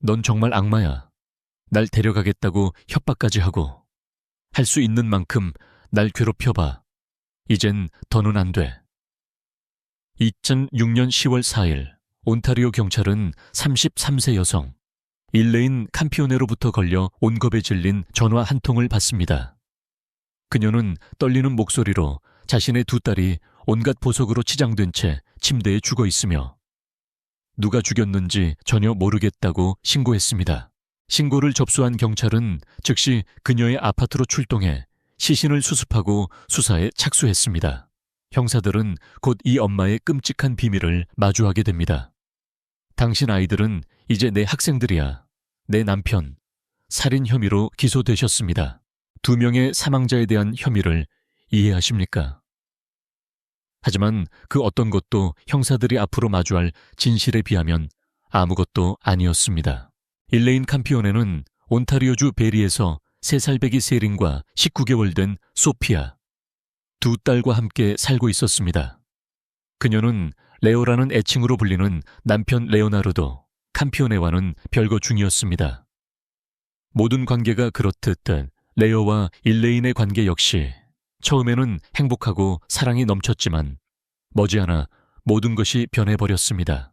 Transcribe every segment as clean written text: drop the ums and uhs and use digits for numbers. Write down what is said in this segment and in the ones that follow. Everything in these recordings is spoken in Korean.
넌 정말 악마야. 날 데려가겠다고 협박까지 하고 할 수 있는 만큼 날 괴롭혀봐. 이젠 더는 안 돼. 2006년 10월 4일 온타리오 경찰은 33세 여성 일레인 캄피오네로부터 걸려 온겁에 질린 전화 한 통을 받습니다. 그녀는 떨리는 목소리로 자신의 두 딸이 온갖 보석으로 치장된 채 침대에 죽어 있으며 누가 죽였는지 전혀 모르겠다고 신고했습니다. 신고를 접수한 경찰은 즉시 그녀의 아파트로 출동해 시신을 수습하고 수사에 착수했습니다. 형사들은 곧 이 엄마의 끔찍한 비밀을 마주하게 됩니다. 당신 아이들은 이제 내 학생들이야. 내 남편, 살인 혐의로 기소되셨습니다. 2명의 사망자에 대한 혐의를 이해하십니까? 하지만 그 어떤 것도 형사들이 앞으로 마주할 진실에 비하면 아무것도 아니었습니다. 일레인 캄피오네는 온타리오주 베리에서 3살 배기 세린과 19개월 된 소피아, 두 딸과 함께 살고 있었습니다. 그녀는 레오라는 애칭으로 불리는 남편 레오나르도 캄피오네와는 별거 중이었습니다. 모든 관계가 그렇듯 레오와 일레인의 관계 역시 처음에는 행복하고 사랑이 넘쳤지만 머지않아 모든 것이 변해버렸습니다.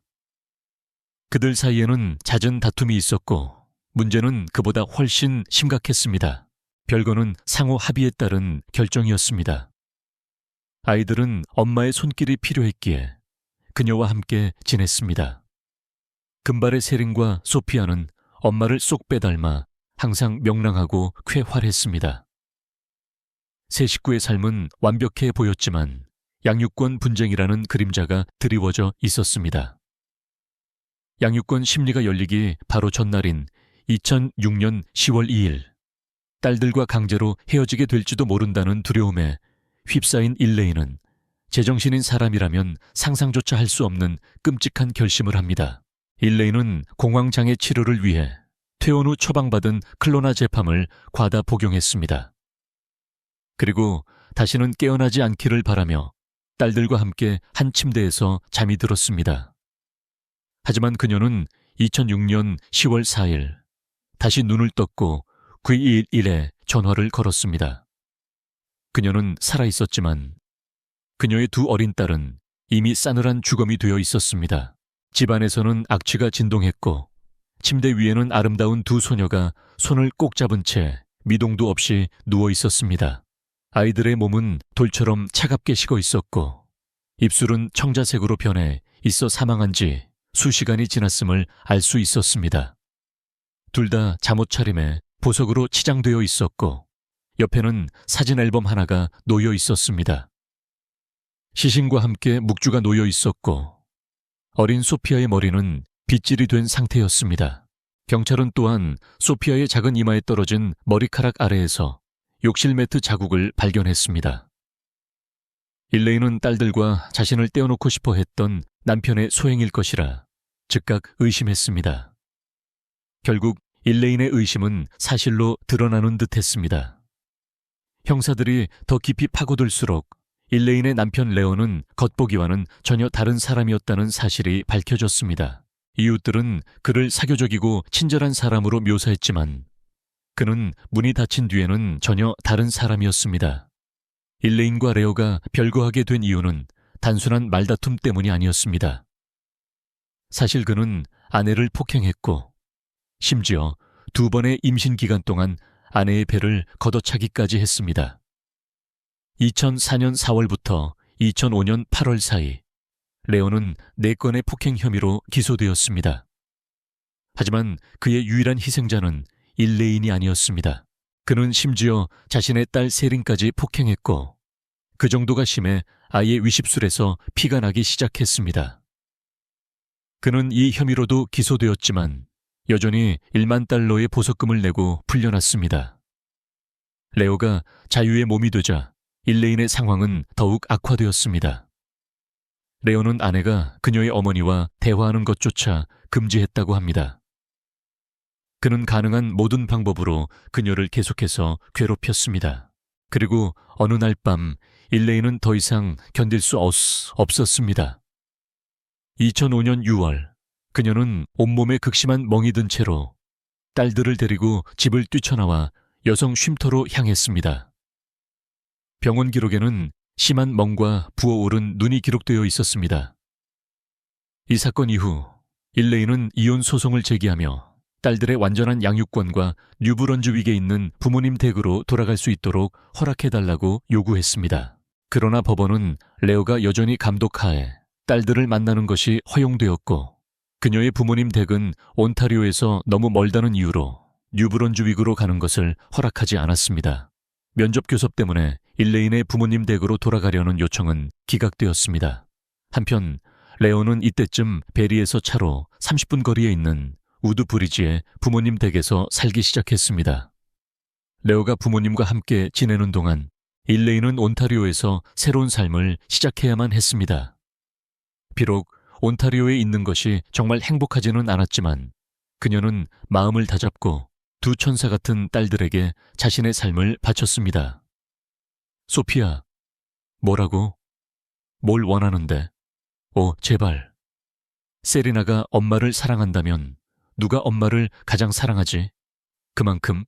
그들 사이에는 잦은 다툼이 있었고 문제는 그보다 훨씬 심각했습니다. 별거는 상호 합의에 따른 결정이었습니다. 아이들은 엄마의 손길이 필요했기에 그녀와 함께 지냈습니다. 금발의 세린과 소피아는 엄마를 쏙 빼닮아 항상 명랑하고 쾌활했습니다. 세 식구의 삶은 완벽해 보였지만 양육권 분쟁이라는 그림자가 드리워져 있었습니다. 양육권 심리가 열리기 바로 전날인 2006년 10월 2일, 딸들과 강제로 헤어지게 될지도 모른다는 두려움에 휩싸인 일레인은 제정신인 사람이라면 상상조차 할 수 없는 끔찍한 결심을 합니다. 일레인은 공황장애 치료를 위해 퇴원 후 처방받은 클로나제팜을 과다 복용했습니다. 그리고 다시는 깨어나지 않기를 바라며 딸들과 함께 한 침대에서 잠이 들었습니다. 하지만 그녀는 2006년 10월 4일 다시 눈을 떴고 911에 전화를 걸었습니다. 그녀는 살아있었지만 그녀의 두 어린 딸은 이미 싸늘한 주검이 되어 있었습니다. 집안에서는 악취가 진동했고 침대 위에는 아름다운 두 소녀가 손을 꼭 잡은 채 미동도 없이 누워 있었습니다. 아이들의 몸은 돌처럼 차갑게 식어 있었고 입술은 청자색으로 변해 있어 사망한 지 수시간이 지났음을 알 수 있었습니다. 둘 다 잠옷 차림에 보석으로 치장되어 있었고 옆에는 사진 앨범 하나가 놓여 있었습니다. 시신과 함께 묵주가 놓여 있었고 어린 소피아의 머리는 빗질이 된 상태였습니다. 경찰은 또한 소피아의 작은 이마에 떨어진 머리카락 아래에서 욕실 매트 자국을 발견했습니다. 일레인은 딸들과 자신을 떼어놓고 싶어 했던 남편의 소행일 것이라 즉각 의심했습니다. 결국 일레인의 의심은 사실로 드러나는 듯했습니다. 형사들이 더 깊이 파고들수록 일레인의 남편 레오는 겉보기와는 전혀 다른 사람이었다는 사실이 밝혀졌습니다. 이웃들은 그를 사교적이고 친절한 사람으로 묘사했지만 그는 문이 닫힌 뒤에는 전혀 다른 사람이었습니다. 일레인과 레오가 별거하게 된 이유는 단순한 말다툼 때문이 아니었습니다. 사실 그는 아내를 폭행했고 심지어 2번의 임신 기간 동안 아내의 배를 걷어차기까지 했습니다. 2004년 4월부터 2005년 8월 사이 레오는 4건의 폭행 혐의로 기소되었습니다. 하지만 그의 유일한 희생자는 일레인이 아니었습니다. 그는 심지어 자신의 딸 세린까지 폭행했고 그 정도가 심해 아이의 위십술에서 피가 나기 시작했습니다. 그는 이 혐의로도 기소되었지만 여전히 1만 달러의 보석금을 내고 풀려났습니다. 레오가 자유의 몸이 되자 일레인의 상황은 더욱 악화되었습니다. 레오는 아내가 그녀의 어머니와 대화하는 것조차 금지했다고 합니다. 그는 가능한 모든 방법으로 그녀를 계속해서 괴롭혔습니다. 그리고 어느 날 밤 일레인은 더 이상 견딜 수 없었습니다. 2005년 6월 그녀는 온몸에 극심한 멍이 든 채로 딸들을 데리고 집을 뛰쳐나와 여성 쉼터로 향했습니다. 병원 기록에는 심한 멍과 부어오른 눈이 기록되어 있었습니다. 이 사건 이후 일레인은 이혼 소송을 제기하며 딸들의 완전한 양육권과 뉴브런즈 윅에 있는 부모님 댁으로 돌아갈 수 있도록 허락해달라고 요구했습니다. 그러나 법원은 레오가 여전히 감독하에 딸들을 만나는 것이 허용되었고, 그녀의 부모님 댁은 온타리오에서 너무 멀다는 이유로 뉴브런즈 윅으로 가는 것을 허락하지 않았습니다. 면접 교섭 때문에 일레인의 부모님 댁으로 돌아가려는 요청은 기각되었습니다. 한편 레오는 이때쯤 베리에서 차로 30분 거리에 있는 우드 브리지의 부모님 댁에서 살기 시작했습니다. 레오가 부모님과 함께 지내는 동안 일레인은 온타리오에서 새로운 삶을 시작해야만 했습니다. 비록 온타리오에 있는 것이 정말 행복하지는 않았지만 그녀는 마음을 다잡고 두 천사 같은 딸들에게 자신의 삶을 바쳤습니다. 소피야, 뭐라고? 뭘 원하는데? 오, 제발. 세리나가 엄마를 사랑한다면 누가 엄마를 가장 사랑하지? 그만큼?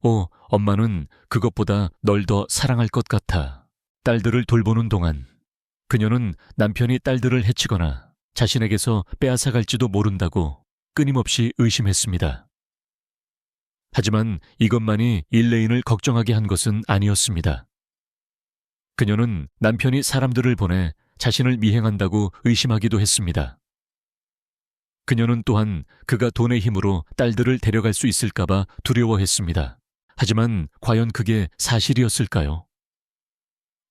오, 엄마는 그것보다 널 더 사랑할 것 같아. 딸들을 돌보는 동안 그녀는 남편이 딸들을 해치거나 자신에게서 빼앗아갈지도 모른다고 끊임없이 의심했습니다. 하지만 이것만이 일레인을 걱정하게 한 것은 아니었습니다. 그녀는 남편이 사람들을 보내 자신을 미행한다고 의심하기도 했습니다. 그녀는 또한 그가 돈의 힘으로 딸들을 데려갈 수 있을까봐 두려워했습니다. 하지만 과연 그게 사실이었을까요?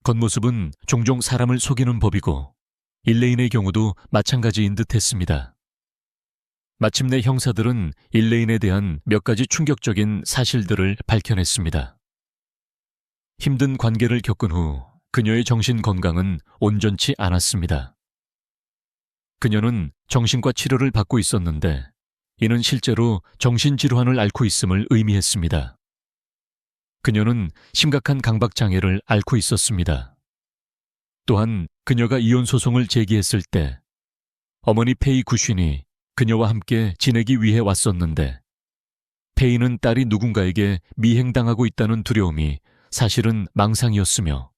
겉모습은 종종 사람을 속이는 법이고 일레인의 경우도 마찬가지인 듯 했습니다. 마침내 형사들은 일레인에 대한 몇 가지 충격적인 사실들을 밝혀냈습니다. 힘든 관계를 겪은 후 그녀의 정신 건강은 온전치 않았습니다. 그녀는 정신과 치료를 받고 있었는데 이는 실제로 정신질환을 앓고 있음을 의미했습니다. 그녀는 심각한 강박장애를 앓고 있었습니다. 또한 그녀가 이혼 소송을 제기했을 때 어머니 페이 구슌이 그녀와 함께 지내기 위해 왔었는데 페이는 딸이 누군가에게 미행당하고 있다는 두려움이 사실은 망상이었으며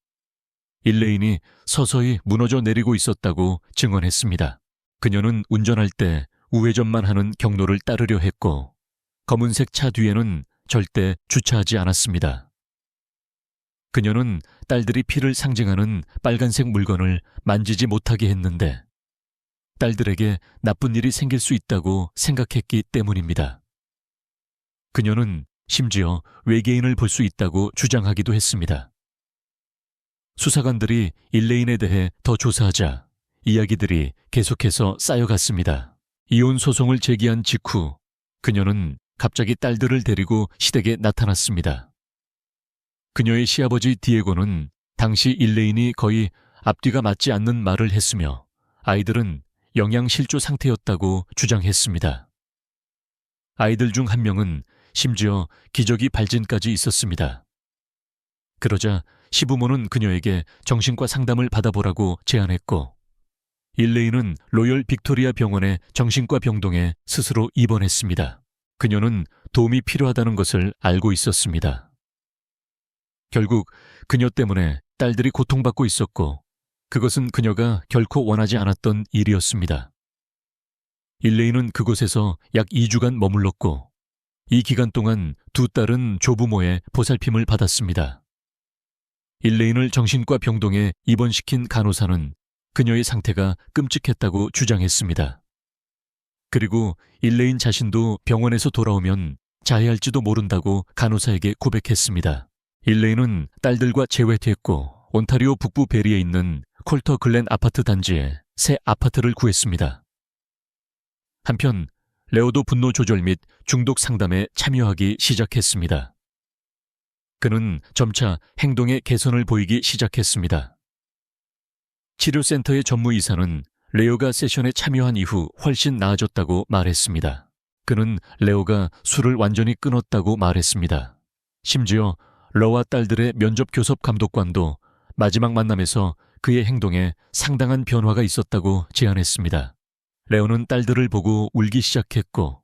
일레인이 서서히 무너져 내리고 있었다고 증언했습니다. 그녀는 운전할 때 우회전만 하는 경로를 따르려 했고 검은색 차 뒤에는 절대 주차하지 않았습니다. 그녀는 딸들이 피를 상징하는 빨간색 물건을 만지지 못하게 했는데 딸들에게 나쁜 일이 생길 수 있다고 생각했기 때문입니다. 그녀는 심지어 외계인을 볼 수 있다고 주장하기도 했습니다. 수사관들이 일레인에 대해 더 조사하자 이야기들이 계속해서 쌓여갔습니다. 이혼 소송을 제기한 직후 그녀는 갑자기 딸들을 데리고 시댁에 나타났습니다. 그녀의 시아버지 디에고는 당시 일레인이 거의 앞뒤가 맞지 않는 말을 했으며 아이들은 영양실조 상태였다고 주장했습니다. 아이들 중 한 명은 심지어 기저귀 발진까지 있었습니다. 그러자 시부모는 그녀에게 정신과 상담을 받아보라고 제안했고 일레인은 로열 빅토리아 병원의 정신과 병동에 스스로 입원했습니다. 그녀는 도움이 필요하다는 것을 알고 있었습니다. 결국 그녀 때문에 딸들이 고통받고 있었고 그것은 그녀가 결코 원하지 않았던 일이었습니다. 일레인은 그곳에서 약 2주간 머물렀고 이 기간 동안 두 딸은 조부모의 보살핌을 받았습니다. 일레인을 정신과 병동에 입원시킨 간호사는 그녀의 상태가 끔찍했다고 주장했습니다. 그리고 일레인 자신도 병원에서 돌아오면 자해할지도 모른다고 간호사에게 고백했습니다. 일레인은 딸들과 재회됐고 온타리오 북부 베리에 있는 콜터 글렌 아파트 단지에 새 아파트를 구했습니다. 한편 레오도 분노 조절 및 중독 상담에 참여하기 시작했습니다. 그는 점차 행동의 개선을 보이기 시작했습니다. 치료센터의 전무의사는 레오가 세션에 참여한 이후 훨씬 나아졌다고 말했습니다. 그는 레오가 술을 완전히 끊었다고 말했습니다. 심지어 러와 딸들의 면접 교섭 감독관도 마지막 만남에서 그의 행동에 상당한 변화가 있었다고 제안했습니다. 레오는 딸들을 보고 울기 시작했고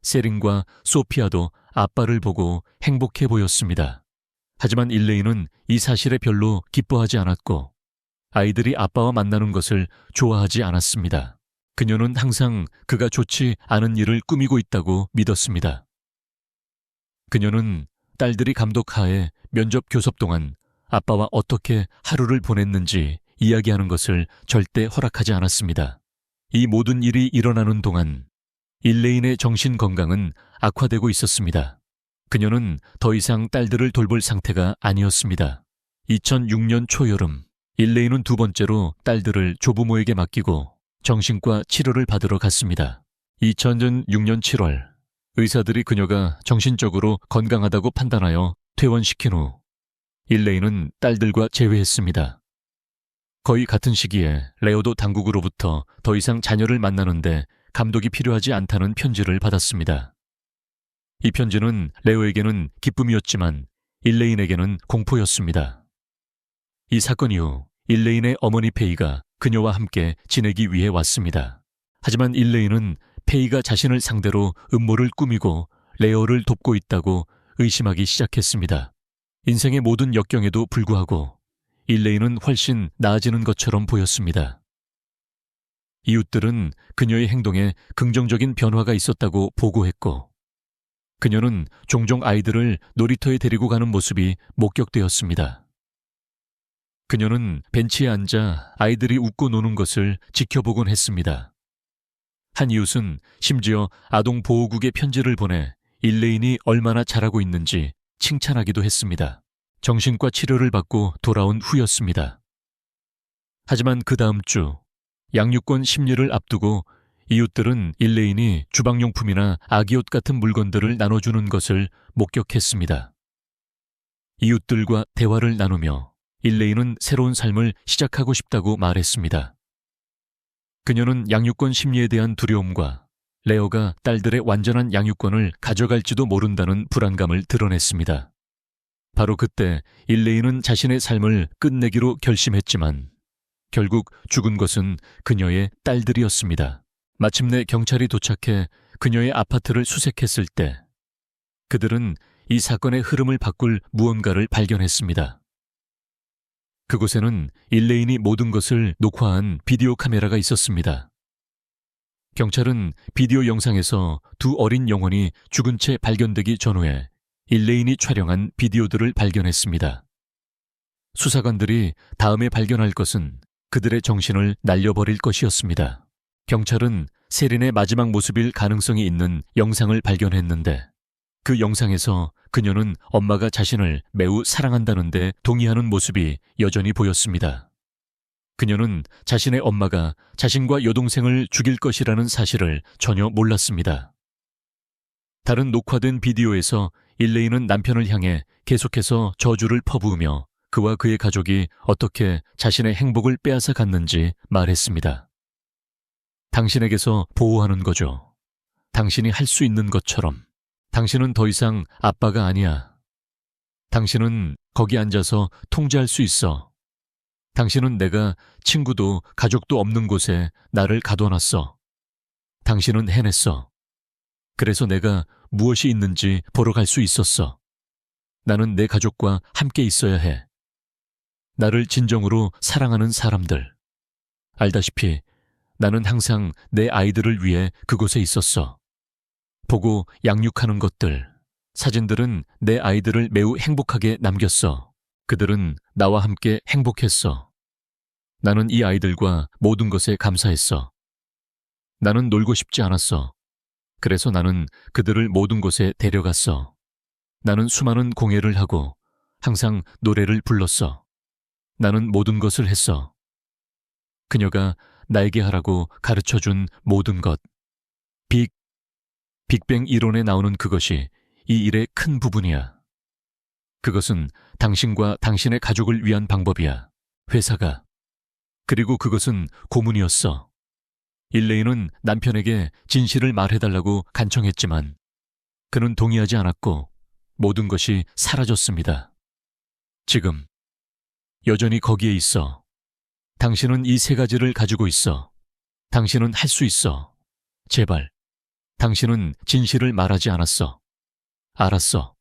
세린과 소피아도 아빠를 보고 행복해 보였습니다. 하지만 일레인은 이 사실에 별로 기뻐하지 않았고 아이들이 아빠와 만나는 것을 좋아하지 않았습니다. 그녀는 항상 그가 좋지 않은 일을 꾸미고 있다고 믿었습니다. 그녀는 딸들이 감독하에 면접 교섭 동안 아빠와 어떻게 하루를 보냈는지 이야기하는 것을 절대 허락하지 않았습니다. 이 모든 일이 일어나는 동안 일레인의 정신 건강은 악화되고 있었습니다. 그녀는 더 이상 딸들을 돌볼 상태가 아니었습니다. 2006년 초여름, 일레인은 두 번째로 딸들을 조부모에게 맡기고 정신과 치료를 받으러 갔습니다. 2006년 7월, 의사들이 그녀가 정신적으로 건강하다고 판단하여 퇴원시킨 후 일레인은 딸들과 재회했습니다. 거의 같은 시기에 레오도 당국으로부터 더 이상 자녀를 만나는데 감독이 필요하지 않다는 편지를 받았습니다. 이 편지는 레오에게는 기쁨이었지만 일레인에게는 공포였습니다. 이 사건 이후 일레인의 어머니 페이가 그녀와 함께 지내기 위해 왔습니다. 하지만 일레인은 페이가 자신을 상대로 음모를 꾸미고 레오를 돕고 있다고 의심하기 시작했습니다. 인생의 모든 역경에도 불구하고 일레인은 훨씬 나아지는 것처럼 보였습니다. 이웃들은 그녀의 행동에 긍정적인 변화가 있었다고 보고했고 그녀는 종종 아이들을 놀이터에 데리고 가는 모습이 목격되었습니다. 그녀는 벤치에 앉아 아이들이 웃고 노는 것을 지켜보곤 했습니다. 한 이웃은 심지어 아동보호국에 편지를 보내 일레인이 얼마나 잘하고 있는지 칭찬하기도 했습니다. 정신과 치료를 받고 돌아온 후였습니다. 하지만 그 다음 주 양육권 심리를 앞두고 이웃들은 일레인이 주방용품이나 아기옷 같은 물건들을 나눠주는 것을 목격했습니다. 이웃들과 대화를 나누며 일레인은 새로운 삶을 시작하고 싶다고 말했습니다. 그녀는 양육권 심리에 대한 두려움과 레오가 딸들의 완전한 양육권을 가져갈지도 모른다는 불안감을 드러냈습니다. 바로 그때 일레인은 자신의 삶을 끝내기로 결심했지만 결국 죽은 것은 그녀의 딸들이었습니다. 마침내 경찰이 도착해 그녀의 아파트를 수색했을 때 그들은 이 사건의 흐름을 바꿀 무언가를 발견했습니다. 그곳에는 일레인이 모든 것을 녹화한 비디오 카메라가 있었습니다. 경찰은 비디오 영상에서 두 어린 영혼이 죽은 채 발견되기 전후에 일레인이 촬영한 비디오들을 발견했습니다. 수사관들이 다음에 발견할 것은 그들의 정신을 날려버릴 것이었습니다. 경찰은 세린의 마지막 모습일 가능성이 있는 영상을 발견했는데 그 영상에서 그녀는 엄마가 자신을 매우 사랑한다는데 동의하는 모습이 여전히 보였습니다. 그녀는 자신의 엄마가 자신과 여동생을 죽일 것이라는 사실을 전혀 몰랐습니다. 다른 녹화된 비디오에서 일레인은 남편을 향해 계속해서 저주를 퍼부으며 그와 그의 가족이 어떻게 자신의 행복을 빼앗아 갔는지 말했습니다. 당신에게서 보호하는 거죠. 당신이 할 수 있는 것처럼. 당신은 더 이상 아빠가 아니야. 당신은 거기 앉아서 통제할 수 있어. 당신은 내가 친구도 가족도 없는 곳에 나를 가둬놨어. 당신은 해냈어. 그래서 내가 무엇이 있는지 보러 갈 수 있었어. 나는 내 가족과 함께 있어야 해. 나를 진정으로 사랑하는 사람들. 알다시피 나는 항상 내 아이들을 위해 그곳에 있었어. 보고 양육하는 것들, 사진들은 내 아이들을 매우 행복하게 남겼어. 그들은 나와 함께 행복했어. 나는 이 아이들과 모든 것에 감사했어. 나는 놀고 싶지 않았어. 그래서 나는 그들을 모든 곳에 데려갔어. 나는 수많은 공예를 하고 항상 노래를 불렀어. 나는 모든 것을 했어. 그녀가 나에게 하라고 가르쳐준 모든 것. 빅뱅 이론에 나오는 그것이 이 일의 큰 부분이야. 그것은 당신과 당신의 가족을 위한 방법이야. 회사가. 그리고 그것은 고문이었어. 일레인은 남편에게 진실을 말해달라고 간청했지만 그는 동의하지 않았고 모든 것이 사라졌습니다. 지금 여전히 거기에 있어. 당신은 이 세 가지를 가지고 있어. 당신은 할 수 있어. 제발. 당신은 진실을 말하지 않았어. 알았어.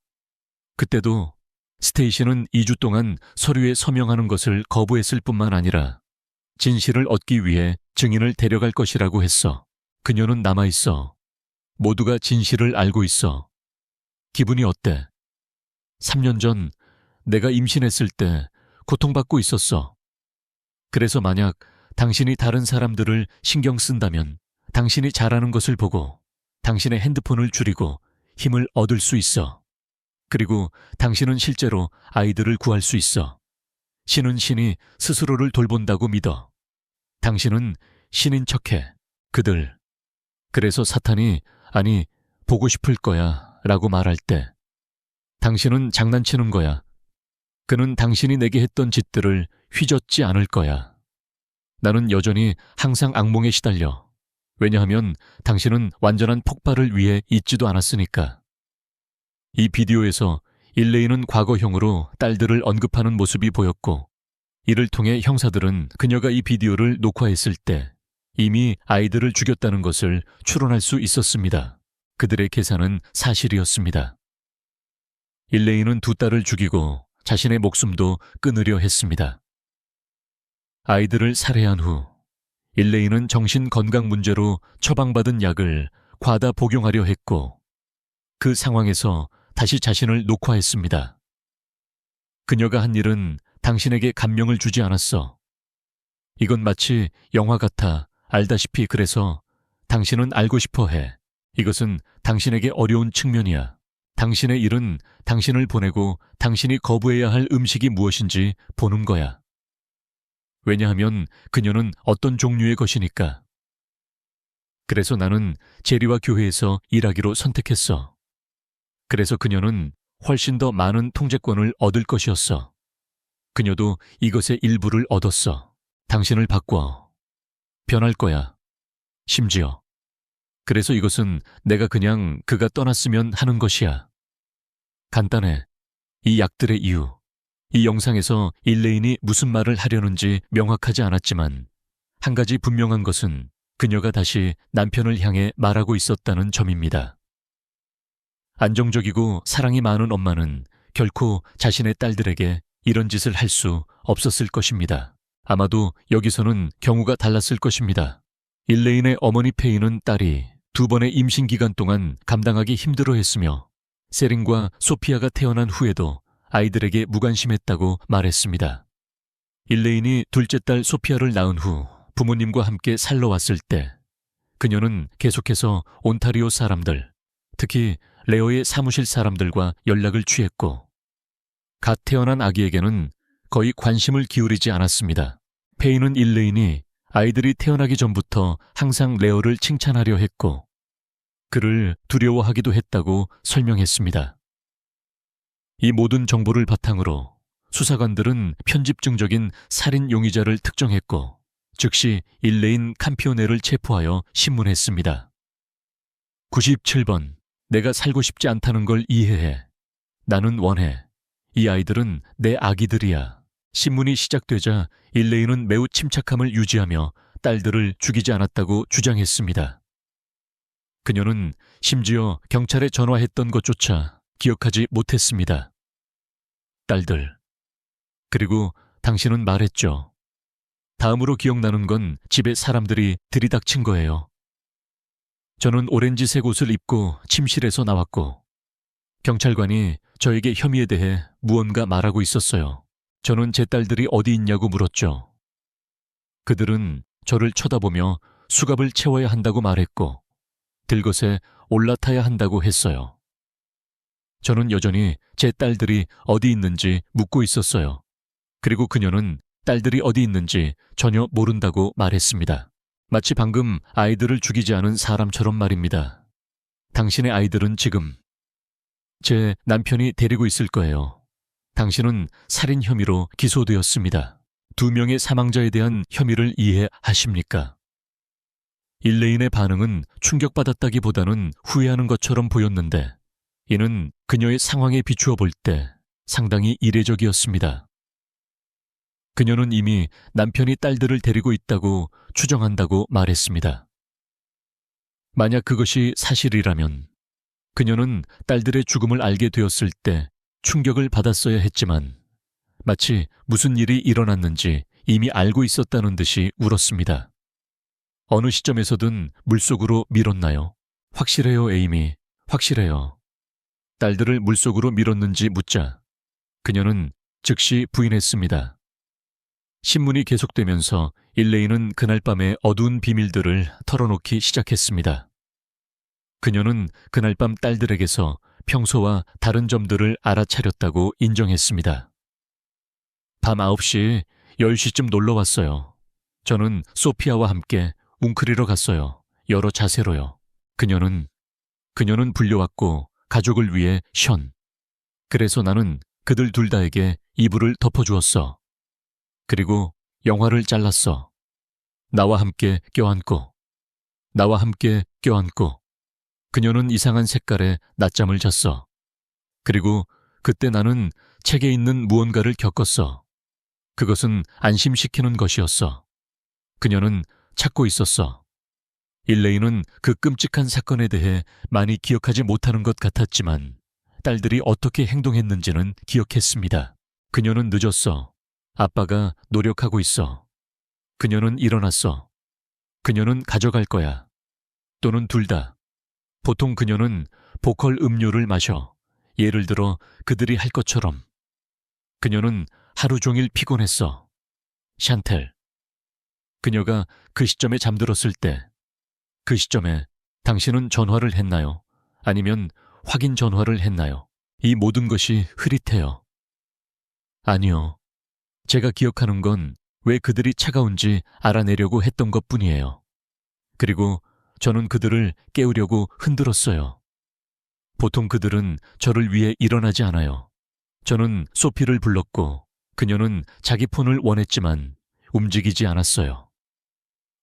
그때도 스테이시는 2주 동안 서류에 서명하는 것을 거부했을 뿐만 아니라 진실을 얻기 위해 증인을 데려갈 것이라고 했어. 그녀는 남아있어. 모두가 진실을 알고 있어. 기분이 어때? 3년 전 내가 임신했을 때 고통받고 있었어. 그래서 만약 당신이 다른 사람들을 신경 쓴다면 당신이 잘하는 것을 보고 당신의 핸드폰을 줄이고 힘을 얻을 수 있어. 그리고 당신은 실제로 아이들을 구할 수 있어. 신은 신이 스스로를 돌본다고 믿어. 당신은 신인 척해. 그들. 그래서 사탄이 아니 보고 싶을 거야 라고 말할 때 당신은 장난치는 거야. 그는 당신이 내게 했던 짓들을 휘젓지 않을 거야. 나는 여전히 항상 악몽에 시달려. 왜냐하면 당신은 완전한 폭발을 위해 있지도 않았으니까. 이 비디오에서 일레이는 과거형으로 딸들을 언급하는 모습이 보였고 이를 통해 형사들은 그녀가 이 비디오를 녹화했을 때 이미 아이들을 죽였다는 것을 추론할 수 있었습니다. 그들의 계산은 사실이었습니다. 일레이는 두 딸을 죽이고 자신의 목숨도 끊으려 했습니다. 아이들을 살해한 후 일레이는 정신건강 문제로 처방받은 약을 과다 복용하려 했고 그 상황에서 다시 자신을 녹화했습니다. 그녀가 한 일은 당신에게 감명을 주지 않았어. 이건 마치 영화 같아. 알다시피 그래서 당신은 알고 싶어 해. 이것은 당신에게 어려운 측면이야. 당신의 일은 당신을 보내고 당신이 거부해야 할 음식이 무엇인지 보는 거야. 왜냐하면 그녀는 어떤 종류의 것이니까. 그래서 나는 제리와 교회에서 일하기로 선택했어. 그래서 그녀는 훨씬 더 많은 통제권을 얻을 것이었어. 그녀도 이것의 일부를 얻었어. 당신을 바꿔. 변할 거야. 심지어. 그래서 이것은 내가 그냥 그가 떠났으면 하는 것이야. 간단해. 이 약들의 이유. 이 영상에서 일레인이 무슨 말을 하려는지 명확하지 않았지만 한 가지 분명한 것은 그녀가 다시 남편을 향해 말하고 있었다는 점입니다. 안정적이고 사랑이 많은 엄마는 결코 자신의 딸들에게 이런 짓을 할 수 없었을 것입니다. 아마도 여기서는 경우가 달랐을 것입니다. 일레인의 어머니 페이는 딸이 2번의 임신 기간 동안 감당하기 힘들어했으며 세린과 소피아가 태어난 후에도 아이들에게 무관심했다고 말했습니다. 일레인이 둘째 딸 소피아를 낳은 후 부모님과 함께 살러 왔을 때 그녀는 계속해서 온타리오 사람들, 특히 레오의 사무실 사람들과 연락을 취했고 갓 태어난 아기에게는 거의 관심을 기울이지 않았습니다. 페이는 일레인이 아이들이 태어나기 전부터 항상 레오를 칭찬하려 했고 그를 두려워하기도 했다고 설명했습니다. 이 모든 정보를 바탕으로 수사관들은 편집증적인 살인 용의자를 특정했고 즉시 일레인 캄피오네를 체포하여 신문했습니다. 97번. 내가 살고 싶지 않다는 걸 이해해. 나는 원해. 이 아이들은 내 아기들이야. 신문이 시작되자 일레인은 매우 침착함을 유지하며 딸들을 죽이지 않았다고 주장했습니다. 그녀는 심지어 경찰에 전화했던 것조차 기억하지 못했습니다. 딸들. 그리고 당신은 말했죠. 다음으로 기억나는 건 집에 사람들이 들이닥친 거예요. 저는 오렌지색 옷을 입고 침실에서 나왔고 경찰관이 저에게 혐의에 대해 무언가 말하고 있었어요. 저는 제 딸들이 어디 있냐고 물었죠. 그들은 저를 쳐다보며 수갑을 채워야 한다고 말했고 들것에 올라타야 한다고 했어요. 저는 여전히 제 딸들이 어디 있는지 묻고 있었어요. 그리고 그녀는 딸들이 어디 있는지 전혀 모른다고 말했습니다. 마치 방금 아이들을 죽이지 않은 사람처럼 말입니다. 당신의 아이들은 지금 제 남편이 데리고 있을 거예요. 당신은 살인 혐의로 기소되었습니다. 2명의 사망자에 대한 혐의를 이해하십니까? 일레인의 반응은 충격받았다기보다는 후회하는 것처럼 보였는데 이는 그녀의 상황에 비추어 볼 때 상당히 이례적이었습니다. 그녀는 이미 남편이 딸들을 데리고 있다고 추정한다고 말했습니다. 만약 그것이 사실이라면 그녀는 딸들의 죽음을 알게 되었을 때 충격을 받았어야 했지만 마치 무슨 일이 일어났는지 이미 알고 있었다는 듯이 울었습니다. 어느 시점에서든 물속으로 밀었나요? 확실해요, 에이미. 확실해요. 딸들을 물속으로 밀었는지 묻자 그녀는 즉시 부인했습니다. 신문이 계속되면서 일레이는 그날 밤의 어두운 비밀들을 털어놓기 시작했습니다. 그녀는 그날 밤 딸들에게서 평소와 다른 점들을 알아차렸다고 인정했습니다. 밤 9시, 10시쯤 놀러 왔어요. 저는 소피아와 함께 웅크리러 갔어요. 여러 자세로요. 그녀는 불려왔고 가족을 위해 션. 그래서 나는 그들 둘 다에게 이불을 덮어주었어. 그리고 영화를 잘랐어. 나와 함께 껴안고. 그녀는 이상한 색깔의 낮잠을 잤어. 그리고 그때 나는 책에 있는 무언가를 겪었어. 그것은 안심시키는 것이었어. 그녀는 찾고 있었어. 일레이는 그 끔찍한 사건에 대해 많이 기억하지 못하는 것 같았지만 딸들이 어떻게 행동했는지는 기억했습니다. 그녀는 늦었어. 아빠가 노력하고 있어. 그녀는 일어났어. 그녀는 가져갈 거야. 또는 둘 다. 보통 그녀는 보컬 음료를 마셔. 예를 들어 그들이 할 것처럼. 그녀는 하루 종일 피곤했어. 샨텔. 그녀가 그 시점에 잠들었을 때, 그 시점에 당신은 전화를 했나요? 아니면 확인 전화를 했나요? 이 모든 것이 흐릿해요. 아니요. 제가 기억하는 건 왜 그들이 차가운지 알아내려고 했던 것뿐이에요. 그리고 저는 그들을 깨우려고 흔들었어요. 보통 그들은 저를 위해 일어나지 않아요. 저는 소피를 불렀고 그녀는 자기 폰을 원했지만 움직이지 않았어요.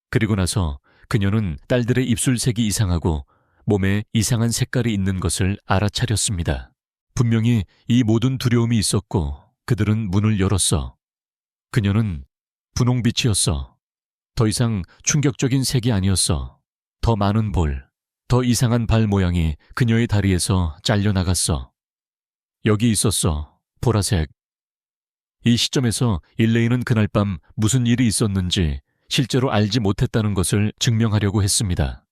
그리고 나서 그녀는 딸들의 입술색이 이상하고 몸에 이상한 색깔이 있는 것을 알아차렸습니다. 분명히 이 모든 두려움이 있었고 그들은 문을 열었어. 그녀는 분홍빛이었어. 더 이상 충격적인 색이 아니었어. 더 많은 볼, 더 이상한 발 모양이 그녀의 다리에서 잘려나갔어. 여기 있었어. 보라색. 이 시점에서 일레이는 그날 밤 무슨 일이 있었는지 실제로 알지 못했다는 것을 증명하려고 했습니다.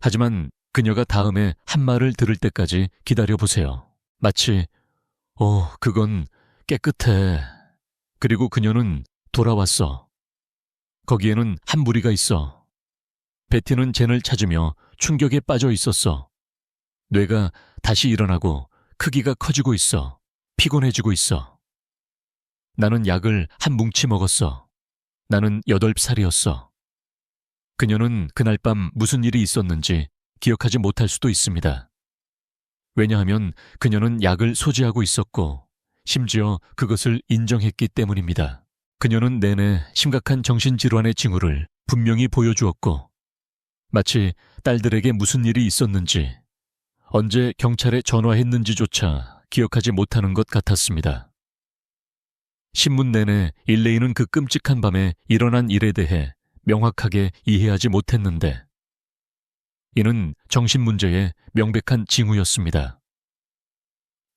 하지만 그녀가 다음에 한 말을 들을 때까지 기다려보세요. 마치 그건 깨끗해. 그리고 그녀는 돌아왔어. 거기에는 한 무리가 있어. 베티는 젠을 찾으며 충격에 빠져 있었어. 뇌가 다시 일어나고 크기가 커지고 있어. 피곤해지고 있어. 나는 약을 한 뭉치 먹었어. 나는 8살이었어. 그녀는 그날 밤 무슨 일이 있었는지 기억하지 못할 수도 있습니다. 왜냐하면 그녀는 약을 소지하고 있었고 심지어 그것을 인정했기 때문입니다. 그녀는 내내 심각한 정신질환의 징후를 분명히 보여주었고 마치 딸들에게 무슨 일이 있었는지 언제 경찰에 전화했는지조차 기억하지 못하는 것 같았습니다. 신문 내내 일레이는 그 끔찍한 밤에 일어난 일에 대해 명확하게 이해하지 못했는데 이는 정신문제의 명백한 징후였습니다.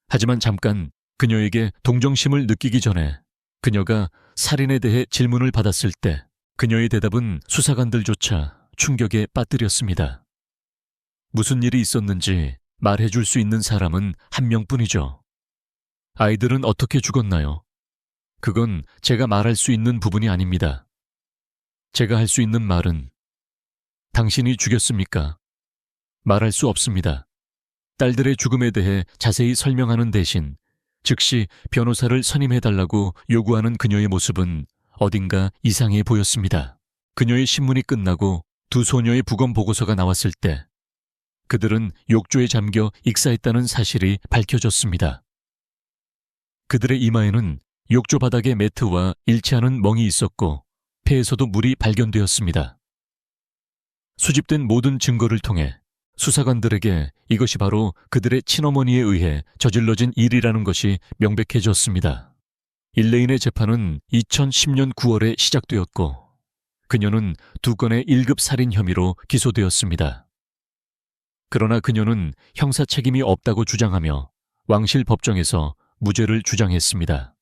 하지만 잠깐 그녀에게 동정심을 느끼기 전에 그녀가 살인에 대해 질문을 받았을 때 그녀의 대답은 수사관들조차 충격에 빠뜨렸습니다. 무슨 일이 있었는지 말해줄 수 있는 사람은 한 명뿐이죠. 아이들은 어떻게 죽었나요? 그건 제가 말할 수 있는 부분이 아닙니다. 제가 할 수 있는 말은 당신이 죽였습니까? 말할 수 없습니다. 딸들의 죽음에 대해 자세히 설명하는 대신 즉시 변호사를 선임해달라고 요구하는 그녀의 모습은 어딘가 이상해 보였습니다. 그녀의 신문이 끝나고 두 소녀의 부검 보고서가 나왔을 때 그들은 욕조에 잠겨 익사했다는 사실이 밝혀졌습니다. 그들의 이마에는 욕조 바닥에 매트와 일치하는 멍이 있었고 폐에서도 물이 발견되었습니다. 수집된 모든 증거를 통해 수사관들에게 이것이 바로 그들의 친어머니에 의해 저질러진 일이라는 것이 명백해졌습니다. 일레인의 재판은 2010년 9월에 시작되었고 그녀는 2건의 1급 살인 혐의로 기소되었습니다. 그러나 그녀는 형사 책임이 없다고 주장하며 왕실 법정에서 무죄를 주장했습니다.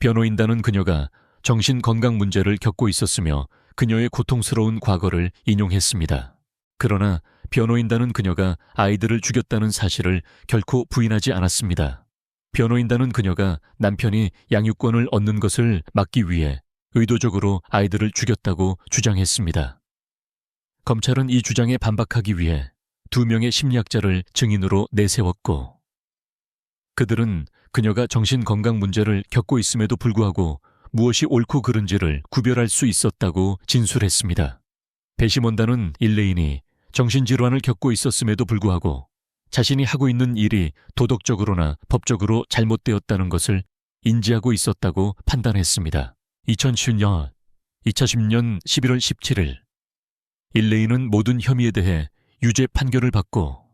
변호인단은 그녀가 정신건강 문제를 겪고 있었으며 그녀의 고통스러운 과거를 인용했습니다. 그러나 변호인단은 그녀가 아이들을 죽였다는 사실을 결코 부인하지 않았습니다. 변호인단은 그녀가 남편이 양육권을 얻는 것을 막기 위해 의도적으로 아이들을 죽였다고 주장했습니다. 검찰은 이 주장에 반박하기 위해 2명의 심리학자를 증인으로 내세웠고 그들은 그녀가 정신건강 문제를 겪고 있음에도 불구하고 무엇이 옳고 그른지를 구별할 수 있었다고 진술했습니다. 배심원단은 일레인이 정신질환을 겪고 있었음에도 불구하고 자신이 하고 있는 일이 도덕적으로나 법적으로 잘못되었다는 것을 인지하고 있었다고 판단했습니다. 2010년 11월 17일 일레인은 모든 혐의에 대해 유죄 판결을 받고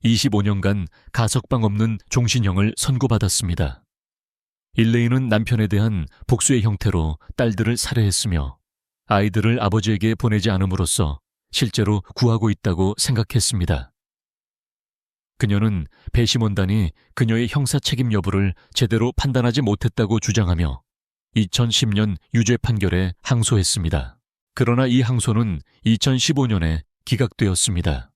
25년간 가석방 없는 종신형을 선고받았습니다. 일레인은 남편에 대한 복수의 형태로 딸들을 살해했으며 아이들을 아버지에게 보내지 않음으로써 실제로 구하고 있다고 생각했습니다. 그녀는 배심원단이 그녀의 형사 책임 여부를 제대로 판단하지 못했다고 주장하며 2010년 유죄 판결에 항소했습니다. 그러나 이 항소는 2015년에 기각되었습니다.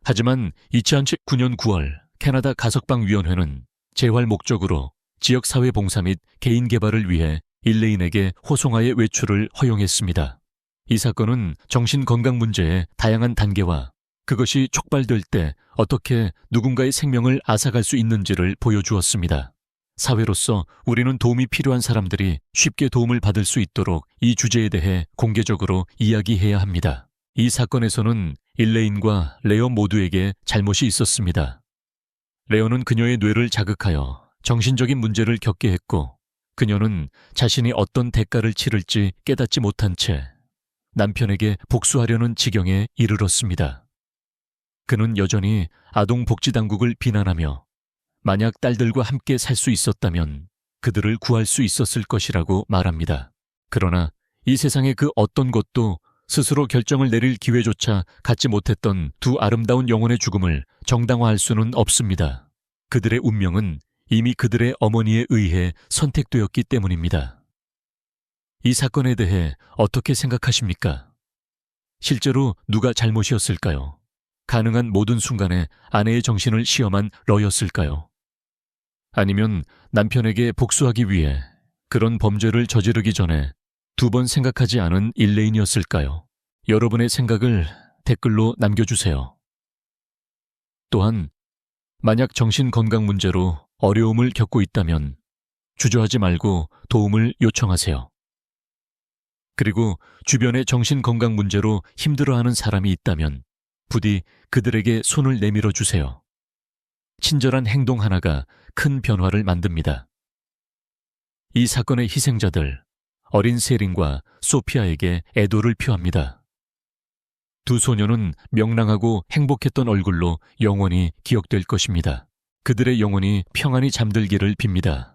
하지만 2019년 9월 캐나다 가석방위원회는 재활 목적으로 지역사회 봉사 및 개인 개발을 위해 일레인에게 호송아의 외출을 허용했습니다. 이 사건은 정신건강 문제의 다양한 단계와 그것이 촉발될 때 어떻게 누군가의 생명을 앗아갈 수 있는지를 보여주었습니다. 사회로서 우리는 도움이 필요한 사람들이 쉽게 도움을 받을 수 있도록 이 주제에 대해 공개적으로 이야기해야 합니다. 이 사건에서는 일레인과 레어 모두에게 잘못이 있었습니다. 레어는 그녀의 뇌를 자극하여 정신적인 문제를 겪게 했고 그녀는 자신이 어떤 대가를 치를지 깨닫지 못한 채 남편에게 복수하려는 지경에 이르렀습니다. 그는 여전히 아동복지당국을 비난하며 만약 딸들과 함께 살 수 있었다면 그들을 구할 수 있었을 것이라고 말합니다. 그러나 이 세상의 그 어떤 것도 스스로 결정을 내릴 기회조차 갖지 못했던 2 아름다운 영혼의 죽음을 정당화할 수는 없습니다. 그들의 운명은 이미 그들의 어머니에 의해 선택되었기 때문입니다. 이 사건에 대해 어떻게 생각하십니까? 실제로 누가 잘못이었을까요? 가능한 모든 순간에 아내의 정신을 시험한 러였을까요? 아니면 남편에게 복수하기 위해 그런 범죄를 저지르기 전에 2번 생각하지 않은 일레인이었을까요? 여러분의 생각을 댓글로 남겨주세요. 또한 만약 정신건강 문제로 어려움을 겪고 있다면 주저하지 말고 도움을 요청하세요. 그리고 주변에 정신건강 문제로 힘들어하는 사람이 있다면 부디 그들에게 손을 내밀어 주세요. 친절한 행동 하나가 큰 변화를 만듭니다. 이 사건의 희생자들, 어린 세린과 소피아에게 애도를 표합니다. 2 소녀는 명랑하고 행복했던 얼굴로 영원히 기억될 것입니다. 그들의 영혼이 평안히 잠들기를 빕니다.